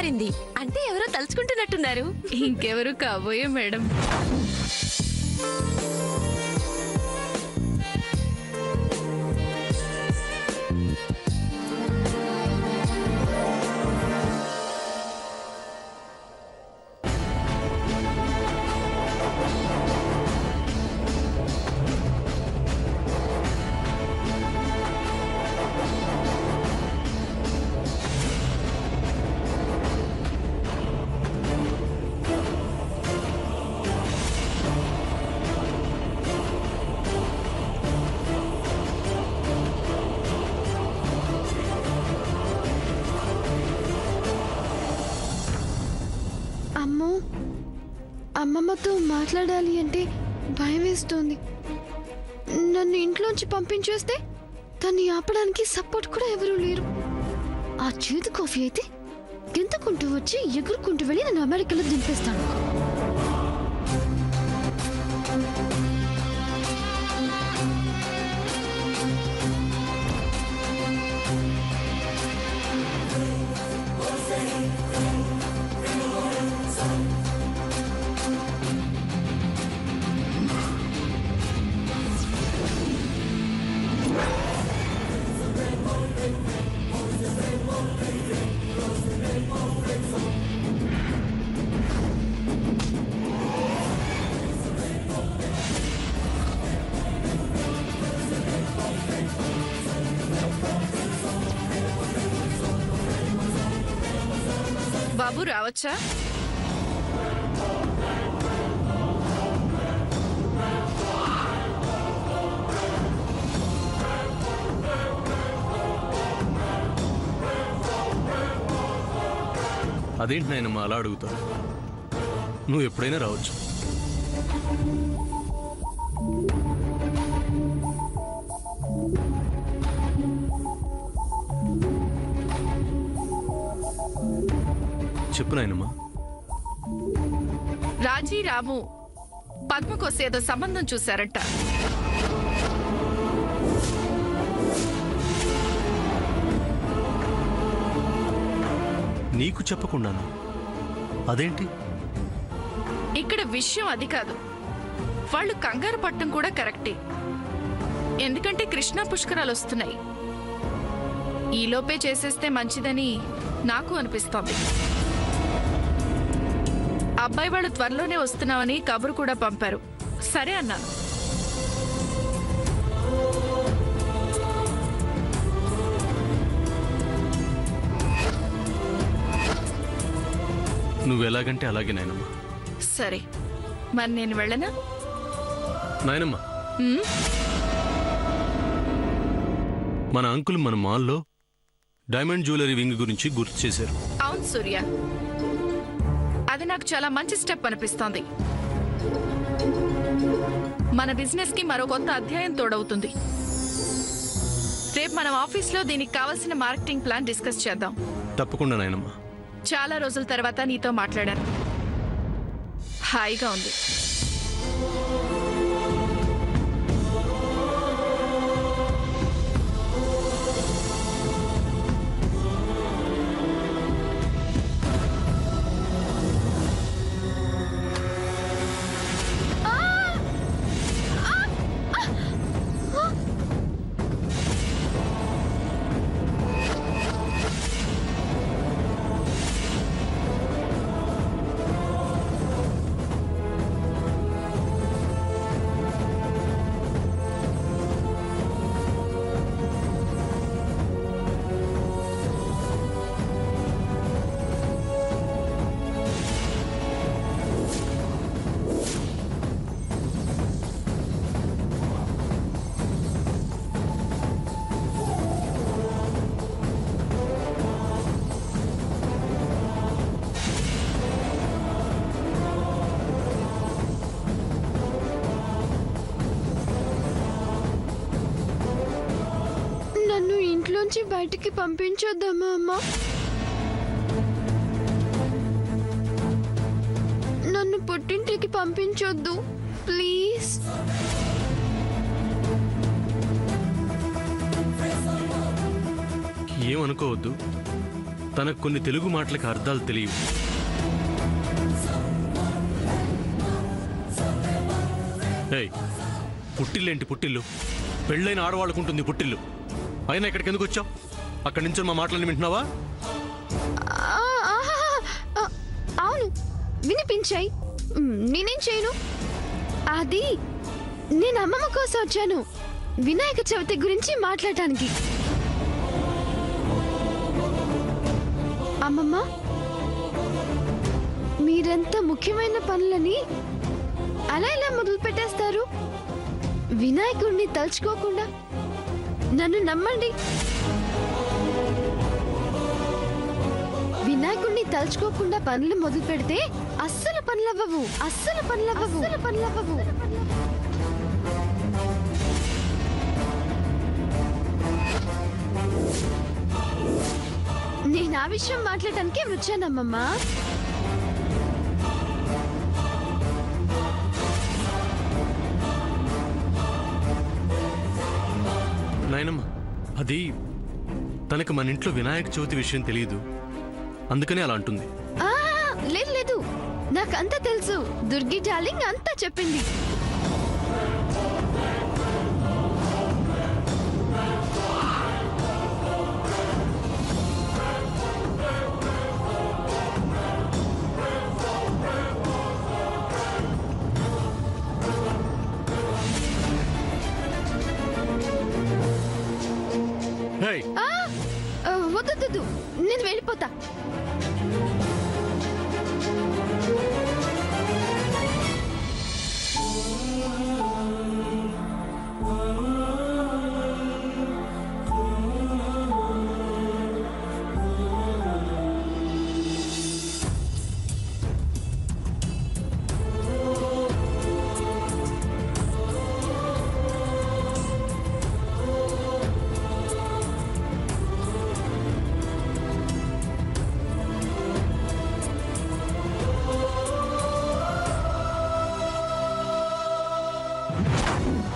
మారింది అంటే ఎవరో తలుచుకుంటున్నట్టున్నారు. ఇంకెవరు కాబోయే మేడం. అమ్మో, అమ్మమ్మతో మాట్లాడాలి అంటే భయం వేస్తోంది. నన్ను ఇంట్లోంచి పంపించేస్తే తన్ని ఆపడానికి సపోర్ట్ కూడా ఎవరూ లేరు. ఆ చేదు కాఫీ అయితే గెంతుకుంటూ వచ్చి ఎగురుకుంటూ వెళ్ళి నన్ను అమెరికాలో దింపేస్తాను. బాబు రావచ్చా? అదేంటి నాయనమ్మా అలా అడుగుతావు? నువ్వు ఎప్పుడైనా రావచ్చు. చెప్పు నాయనమ్మా. రాజీ రాము పద్మకోసేదో సంబంధం చూశారంట. నీకు చెప్పకుండానా? అదేంటి? ఇక్కడ విషయం అది కాదు. వాళ్ళు కంగారు పట్టడం కూడా కరెక్టే. ఎందుకంటే కృష్ణా పుష్కరాలు వస్తున్నాయి. ఈలోపే చేసేస్తే మంచిదని నాకు అనిపిస్తోంది. అబ్బాయి వాళ్ళు త్వరలోనే వస్తున్నామని కబురు కూడా పంపారు. సరే అన్నాను. నువ్వెలాగంటే అలాగే నాయనమ్మా. సరే, మరి నేను వెళ్ళనా? నాయనమ్మా, మన అంకుల్ మన మాల్లో డైమండ్ జ్యువెలరీ వింగ్ గురించి గుర్తు చేశారు. అవును సూర్య, అది నాకు చాలా మంచి స్టెప్ అనిపిస్తోంది. మన బిజినెస్ కి మరో కొత్త అధ్యాయం తోడవుతుంది. రేపు మనం ఆఫీస్లో దీనికి కావాల్సిన మార్కెటింగ్ ప్లాన్ డిస్కస్ చేద్దాం. తప్పకుండా నాయనమ్మా. చాలా రోజుల తర్వాత నీతో మాట్లాడాను. హాయిగా ఉంది. ఇంట్లోంచి బయటికి పంపించొద్దామా అమ్మా? నన్ను పుట్టింటికి పంపించొద్దు ప్లీజ్. ఏమనుకోవద్దు, తనకు కొన్ని తెలుగు మాటలకు అర్థాలు తెలియవు. ఏయ్, పుట్టిల్లేంటి పుట్టిల్లు? పెళ్ళైన ఆడవాళ్ళకుంటుంది పుట్టిల్లు. అయినా ఇక్కడికి ఎందుకు వచ్చావు? అక్కడి నుంచి మా మాటలని వింటున్నావా? అవును, వినిపించాయి. నేనేం చేయను. అది నేను అమ్మమ్మ కోసం వచ్చాను, వినాయక చవితి గురించి మాట్లాడటానికి. అమ్మమ్మ, మీరెంత ముఖ్యమైన పనులని అలా ఇలా మొదలు పెట్టేస్తారు? వినాయకుడిని తలుచుకోకుండా నన్ను నమ్మండి. వినాయకుడిని తలుచుకోకుండా పనులు మొదలు పెడితే అస్సలు పనులవ్వవు. నేను ఆ విషయం మాట్లాడటానికే వచ్చానమ్మమ్మా. నాయనమ్మ, అది తనకు మన ఇంట్లో వినాయక చవితి విషయం తెలియదు, అందుకనే అలా అంటుంది. లేదు లేదు, నాకంతా తెలుసు. దుర్గి డార్లింగ్ అంతా చెప్పింది. వద్దు, నేను వెళ్ళిపోతా.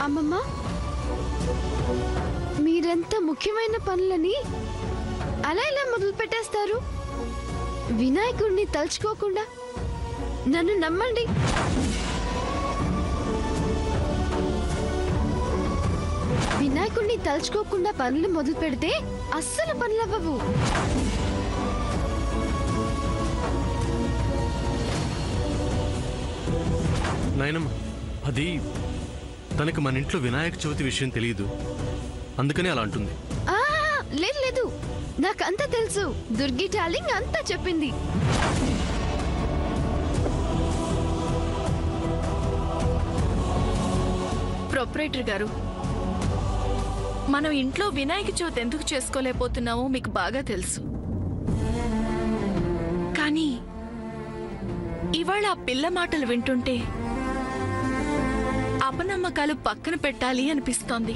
అమ్మమ్మ, మీరెంత ముఖ్యమైన పనులని అలా ఇలా మొదలు పెట్టేస్తారు? వినాయకుడిని తలుచుకోకుండా నన్ను నమ్మండి. వినాయకుడిని తలుచుకోకుండా పనులు మొదలు పెడితే అస్సలు పనులవ్వవు. నాయనమ్మ, అది తనకు మన ఇంట్లో వినాయక చవితి విషయం తెలియదు, అందుకనే అలా అంటుంది. లేదు లేదు, నాకంతా తెలుసు. దుర్గి డార్లింగ్ అంతా చెప్పింది. ప్రొపరేటర్ గారు, మనం ఇంట్లో వినాయక చవితి ఎందుకు చేసుకోలేకపోతున్నామో మీకు బాగా తెలుసు. కానీ ఇవాళ ఆ పిల్ల మాటలు వింటుంటే అపనమ్మకాలు పక్కన పెట్టాలి అనిపిస్తోంది.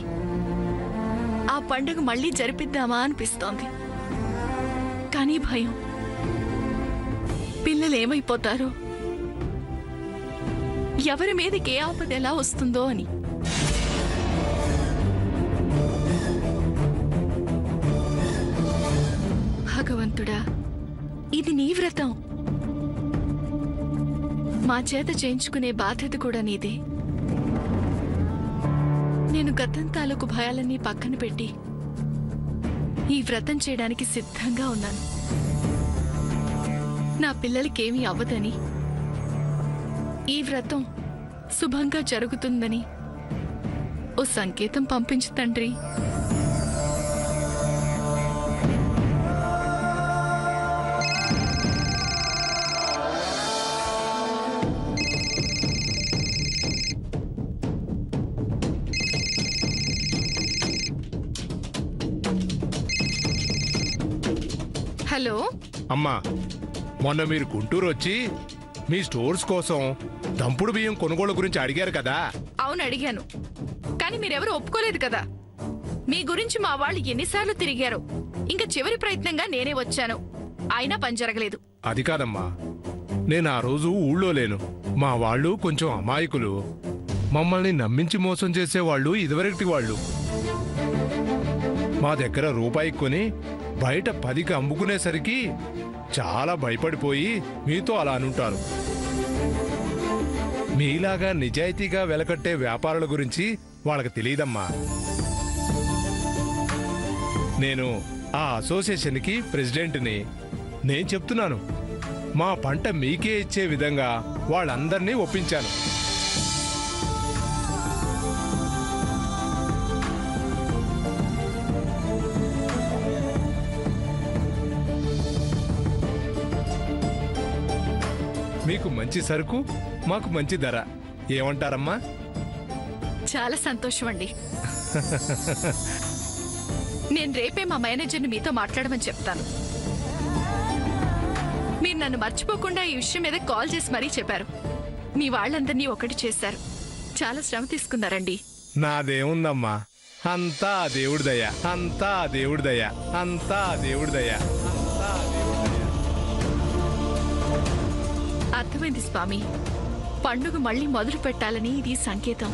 ఆ పండుగ మళ్ళీ జరిపిద్దామా అనిపిస్తోంది. కానీ భయం, పిల్లలు ఏమైపోతారో, ఎవరి మీదకి ఏ ఆపద ఎలా వస్తుందో అని. భగవంతుడా, ఇది నీ వ్రతం. మా చేత చేయించుకునే బాధ్యత కూడా నీదే. నేను గతం తాలూకు భయాలన్నీ పక్కన పెట్టి ఈ వ్రతం చేయడానికి సిద్ధంగా ఉన్నాను. నా పిల్లలకేమీ అవ్వదని, ఈ వ్రతం శుభంగా జరుగుతుందని ఓ సంకేతం పంపించు తండ్రి. హలో అమ్మా, మొన్న మీరు గుంటూరు వచ్చి మీ స్టోర్స్ కోసం దంపుడు బియ్యం కొనుగోలు గురించి అడిగారు కదా? అవును, అడిగాను. కానీ మీరెవరు ఒప్పుకోలేదు కదా. మీ గురించి మా వాళ్ళు ఎన్నిసార్లు తిరిగారు. ఇంకా చివరి ప్రయత్నంగా నేనే వచ్చాను, అయినా పని జరగలేదు. అది కాదమ్మా, నేను ఆ రోజు ఊళ్ళో లేను. మా వాళ్ళు కొంచెం అమాయకులు. మమ్మల్ని నమ్మించి మోసం చేసేవాళ్ళు ఇదివరకటి వాళ్ళు. మా దగ్గర రూపాయి కొని బయట 10కి అమ్ముకునేసరికి చాలా భయపడిపోయి మీతో అలా అనుంటారు. మీలాగా నిజాయితీగా వెలకట్టే వ్యాపారుల గురించి వాళ్ళకి తెలియదమ్మా. నేను ఆ అసోసియేషన్కి ప్రెసిడెంట్ని. నేను చెప్తున్నాను, మా పంట మీకే ఇచ్చే విధంగా వాళ్ళందరినీ ఒప్పించాను. మీకు మంచి సరుకు, మాకు మంచి ధర. ఏమంటారమ్మా? చాలా సంతోషం అండి. నేను రేపే మా మేనేజర్ని మీతో మాట్లాడమని చెప్తాను. మీరు నన్ను మర్చిపోకుండా ఈ విషయం మీద కాల్ చేసి మరీ చెప్పారు. మీ వాళ్ళందరినీ ఒకటి చేశారు. చాలా శ్రమ తీసుకున్నారండి. నాదేముందమ్మా, అంతా దేవుడి దయ, అంతా దేవుడి దయ, అంతా దేవుడి దయ. అర్థమైంది స్వామి. పండుగ మళ్ళీ మొదలు పెట్టాలని ఇది సంకేతం.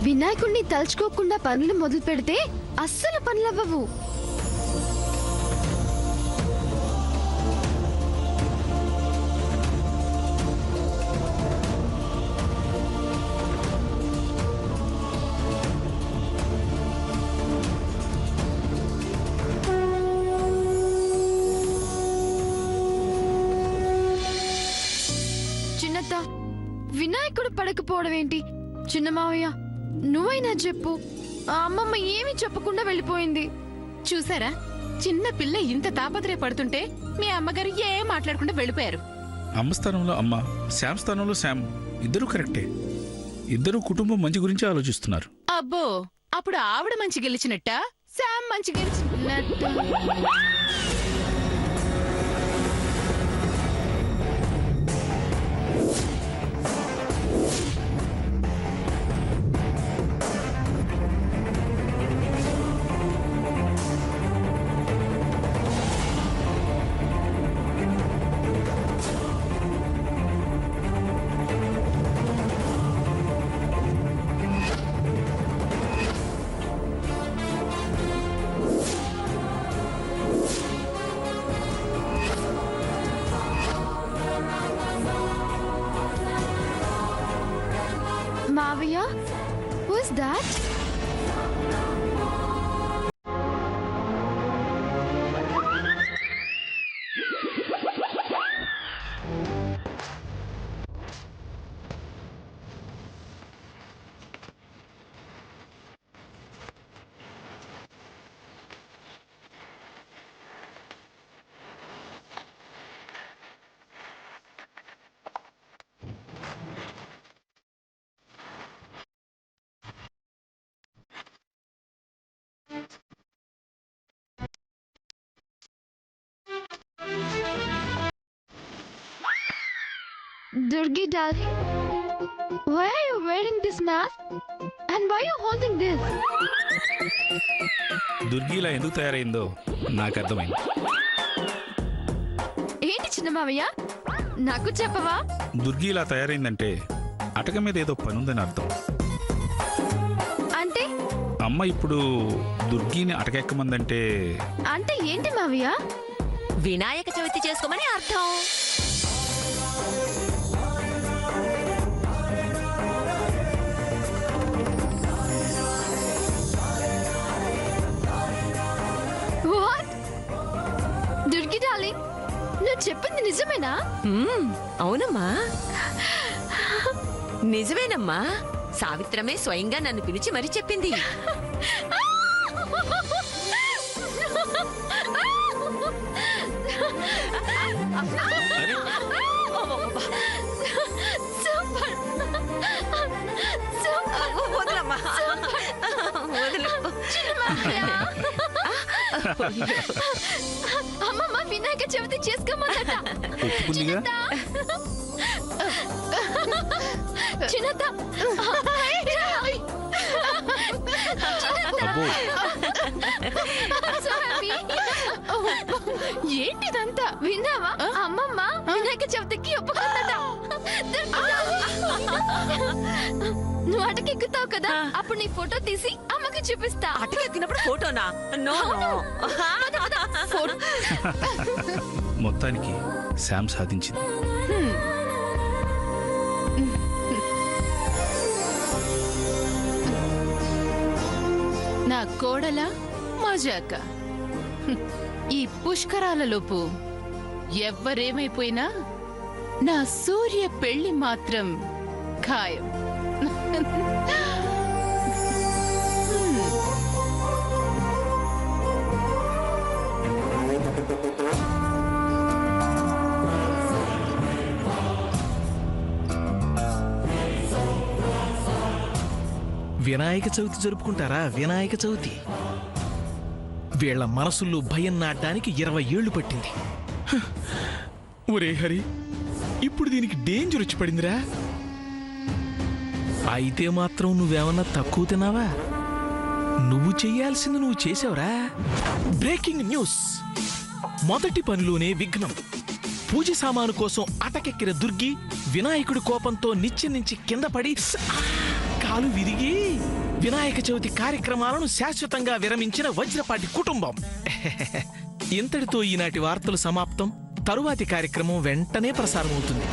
వినాయకుడిని తలుచుకోకుండా పనులు మొదలు పెడితే అస్సలు పనులవ్వవు. చిన్నత్త, వినాయకుడు పడకపోవడం ఏంటి? చిన్న మావయ్య, నువ్వైనా చెప్పు. ఆ అమ్మమ్మ ఏమీ చెప్పకుండా వెళ్ళిపోయింది. చూసారా, చిన్న పిల్ల ఇంత తాపత్రయపడుతుంటే మీ అమ్మగారు ఏం మాట్లాడకుండా వెళ్ళిపోయారు. అమ్మ స్థానంలో అమ్మ, శ్యామ్ స్థానంలో శ్యామ్. ఇద్దరూ కరెక్టే. ఇద్దరూ కుటుంబం మంచి గురించి ఆలోచిస్తున్నారు. అబ్బో, అప్పుడు ఆవిడ మంచి గెలిచినట్ట, శామ్ మంచి గెలిచినట్టు. Mavia? Who is that? Durgi darling, why are you wearing this mask? And why are you holding this? Durgi ఇలా ఎందుకు తయారైందో నాకు అర్థమైంది. ఏంటి చిన్న మావయ్య, నాకు చెప్పవా? దుర్గి ఇలా తయారైందంటే అటక మీద ఏదో పని ఉందని అర్థం. అంటే అమ్మ ఇప్పుడు దుర్గిని అటకెక్కమందంటే అంటే ఏంటి మావయ్య? వినాయక చవితి చేసుకోమని అర్థం. What? దుర్గి డార్లింగ్, నువ్వు చెప్పింది నిజమేనా? అవునమ్మా, నిజమేనమ్మా. సావిత్రమే స్వయంగా నన్ను పిలిచి మరీ చెప్పింది. Super super. వదలమ్మా, వదలు. అమ్మమ్మ వినాయక చవితి చేసుకోమన్నట. ఒప్పుకుందిగా. చిన్నత, అబ్బో, ఏంటిదంతా విన్నావా? అమ్మమ్మ వినాయక చవితికి ఒప్పుకుందట. నువ్వు నువ్వు అటకెక్కుతావు కదా, అప్పుడు నీ ఫోటో తీసి అమ్మకి చూపిస్తా. అటకెక్కినప్పుడు ఫోటోనా? No no. మొత్తానికి శామ్ సాధించింది. నా కోడల మజాక. ఈ పుష్కరాలలోపు ఎవ్వరేమైపోయినా నా సూర్య పెళ్లి మాత్రం ఖాయం. వినాయక చవితి జరుపుకుంటారా? వినాయక చవితి వీళ్ల మనసుల్లో భయం నాటడానికి 20 ఏళ్లు పట్టింది. ఒరే హరి, ఇప్పుడు దీనికి డేంజర్ వచ్చి పడిందిరా. అయితే మాత్రం నువ్వేమన్నా తక్కువ తినావా? నువ్వు చెయ్యాల్సింది నువ్వు చేసావురా. Breaking news! మొదటి పనిలోనే విఘ్నం. పూజ సామాను కోసం అటకెక్కిన దుర్గి వినాయకుడి కోపంతో నిచ్చెన నుంచి కింద పడి కాలు విరిగి వినాయక చవితి కార్యక్రమాలను శాశ్వతంగా విరమించిన వజ్రపాటి కుటుంబం. ఇంతటితో ఈనాటి వార్తలు సమాప్తం. తరువాతి కార్యక్రమం వెంటనే ప్రసారమవుతుంది.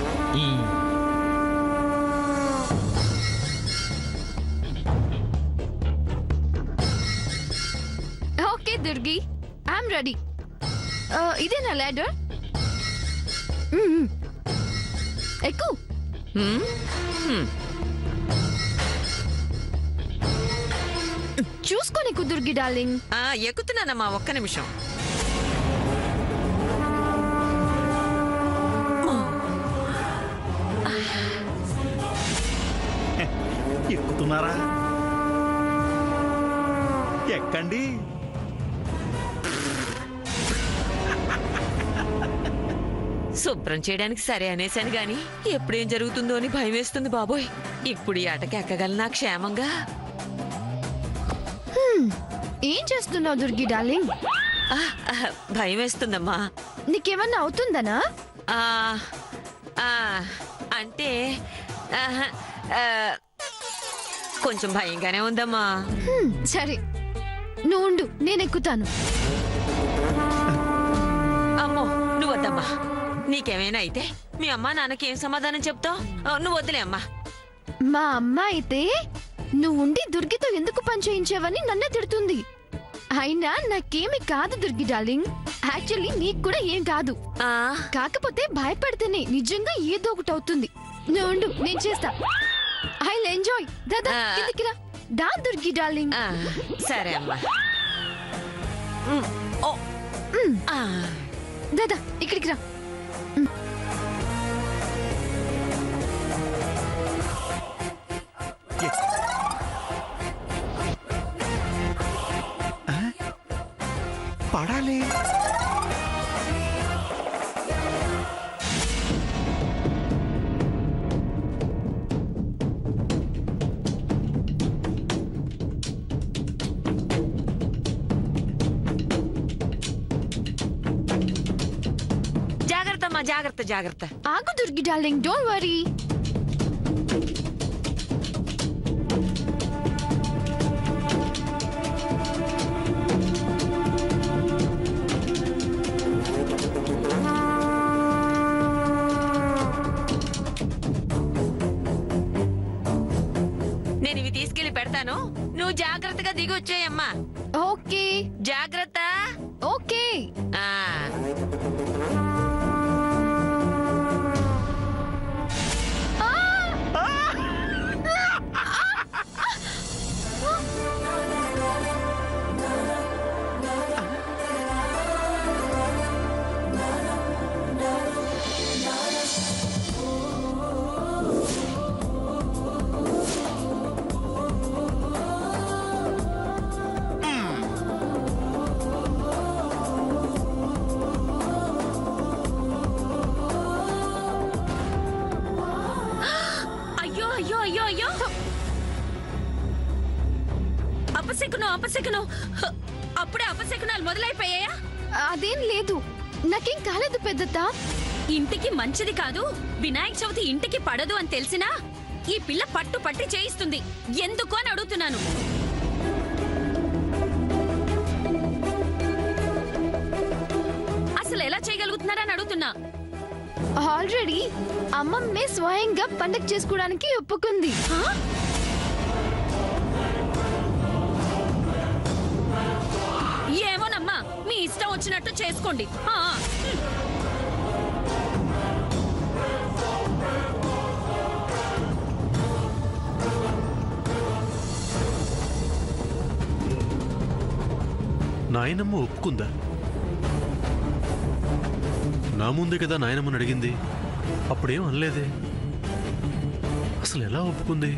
Okay Durgi, I'm ready. ఇదే నా ల్యాడర్. ఎక్కు. చూసుకో నీకు దుర్గి డార్లింగ్. ఎక్కుతున్నానమ్మా, ఒక్క నిమిషం. ఎక్కుతున్నారా? ఎక్కండి. శుభ్రం చేయడానికి సరే అనేసాను గాని ఎప్పుడేం జరుగుతుందో అని భయం వేస్తుంది బాబోయ్. ఇప్పుడు ఈ ఆటకి ఎక్కగలనా క్షేమంగా? ఏం చేస్తున్నావు దుర్గి డార్లింగ్? భయం వేస్తుందమ్మా. నీకేమన్నా అవుతుందనా? అంటే కొంచెం భయంగానే ఉందమ్మా. సరే, నువ్వు ఉండు, నేను ఎక్కుతాను. అమ్మో, నువ్వు వద్దమ్మా. నీకేమైనా అయితే మీ అమ్మా నాన్నకి ఏం సమాధానం చెప్తావు? నువ్వు వద్దులే అమ్మా. మా అమ్మ అయితే నువ్వు ఉండి దుర్గితో ఎందుకు పని చేయించావని నన్నే తిడుతుంది. అయినా నాకేమి కాదు దుర్గి డార్లింగ్. యాక్చువల్లీ నీకు కూడా ఏం కాదు. కాకపోతే భయపడితేనే నిజంగా ఏదో ఒకటి అవుతుంది. నువ్వు ఉండు, నేను చేస్తా. I will enjoy. దాదా కిందికి రా. దా దుర్గి డార్లింగ్. సరే అమ్మా. దాదా ఇక్కడికి రా. పడాలి. జాగ్రత్త అమ్మా, జాగ్రత్త జాగ్రత్త. ఆగు దుర్గి డార్లింగ్, డోంట్ వరీ. నేను ఇవి తీసుకెళ్లి పెడతాను, నువ్వు జాగ్రత్తగా దిగి వచ్చాయమ్మా. ఓకే, జాగ్రత్త. ఓకే. అపశకునం. అప్పుడే అపశకునాలు మొదలైపోయాయా? అదేం లేదు, నాకేం కాలేదు పెద్దత్త. ఇంటికి మంచిది కాదు, వినాయక చవితి ఇంటికి పడదు అని తెలిసినా ఈ పిల్ల పట్టు పట్టి చేయిస్తుంది ఎందుకు అని అడుగుతున్నాను. అసలు ఎలా చేయగలుగుతున్నారని అడుగుతున్నా. ఆల్రెడీ అమ్మమ్మే స్వయంగా పండగ చేసుకోవడానికి ఒప్పుకుంది. ఏమోనమ్మా, మీ ఇష్టం వచ్చినట్టు చేసుకోండి. నాయనమ్మ ఒప్పుకుందా? నా ముందే కదా నాయనమ్మని అడిగింది, అప్పుడేం అనలేదే. అసలు ఎలా ఒప్పుకుంది?